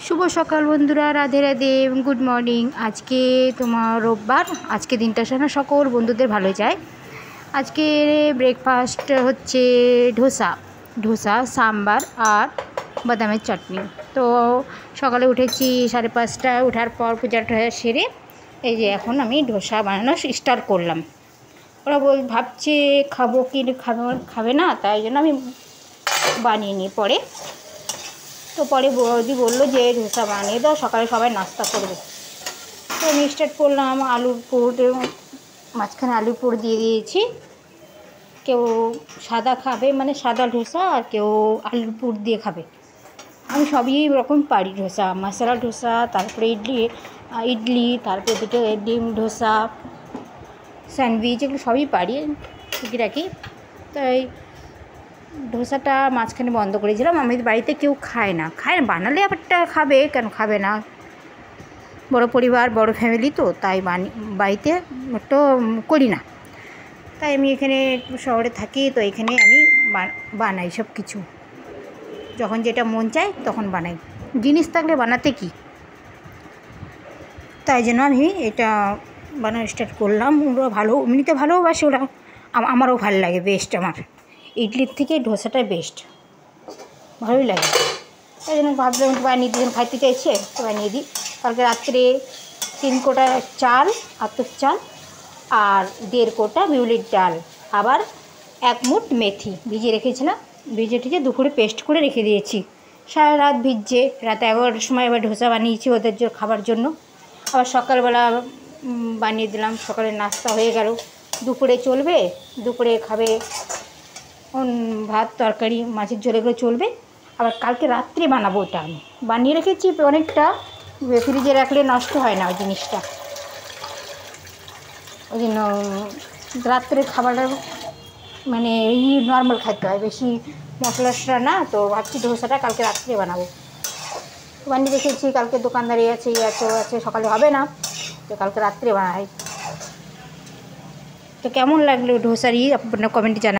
শুভ সকাল বন্ধুরা, Radhe Radhe, good morning. আজকে তোমার রোববার, আজকে দিনটা যেন সকল বন্ধুদের ভালো যায়। আজকে ব্রেকফাস্ট হচ্ছে ধোসা সাম্বার আর বাদামের চাটনি। তো সকালে উঠেছি 5:30টায়, ওঠার পর পূজা টুজা সেরে এই যে এখন আমি ধোসা বানানো স্টার্ট করলাম। ওরা ভাবছে খাবো কি খাবে না, তাই জন্য আমি বানিয়ে নিই পরে। তো পরে বৌদি বললো যে ধোসা বানিয়ে দাও, সকালে সবাই নাস্তা করবে। তো আমি স্টার্ট করলাম। আলুর পুর, মাঝখানে আলুর পুর দিয়ে দিয়েছি। কেউ সাদা খাবে, মানে সাদা ধোসা, আর কেউ আলুর পুর দিয়ে খাবে। আমি সবই রকম পারি, ধোসা, মশলা ধোসা, তারপরে ইডলি, তারপরে দুটো ডিম ধোসা, স্যান্ডউইচ, এগুলো সবই পারি টুকিটাকি। তাই ধোসাটা মাঝখানে বন্ধ করেছিলাম। আমাদের বাড়িতে কেউ খায় না, বানালে আবারটা খাবে, কেন খাবে না, বড় পরিবার, বড় ফ্যামিলি, তো তাই বাড়িতে একটু করি না। তাই আমি এখানে শহরে থাকি, তো এখানে আমি বানাই সব কিছু, যখন যেটা মন চায় তখন বানাই। জিনিস থাকলে বানাতে কি, তাই জন্য আমি এটা বানানো স্টার্ট করলাম। ওরা এমনিতে ভালোবাসে, ওরা আমারও ভালো লাগে, বেস্ট। আমার ইডলির থেকে ধোসাটাই বেস্ট, ভালোই লাগে। তাই জন্য ভাবলাম বানিয়ে দিন, খাইতে চাইছে তো বানিয়ে দিই। কালকে রাত্রে 3 কোটা চাল, আতপ চাল, আর 1.5 কোটা বিউলির ডাল, আবার 1 মুঠ মেথি ভিজিয়ে রেখেছিলাম। ভিজে দুপুরে পেস্ট করে রেখে দিয়েছি। সারা রাত ভিজছে, রাত 11টার সময় আবার ধোসা বানিয়েছি ওদের খাবার জন্য। আবার সকালবেলা বানিয়ে দিলাম, সকালে নাস্তা হয়ে গেল। দুপুরে চলবে, দুপুরে খাবে ভাত, তরকারি, মাছের ঝোল, এগুলো চলবে। আবার কালকে রাত্রে বানাবো, ওটা আমি বানিয়ে রেখেছি অনেকটা, ফ্রিজে রাখলে নষ্ট হয় না ওই জিনিসটা। ওই জন্য রাত্রে খাবারটা মানে নর্মাল খাইতে হয়, বেশি মশলা না। তো ভাবছি ধোসাটা কালকে রাত্রে বানাবো। বানিয়ে রেখেছি, কালকে দোকানদারি আছে, আছে, সকালে হবে না, তো কালকে রাত্রে বানাই। তো কেমন লাগলো ধোসারই আপনার কমেন্টে জানান।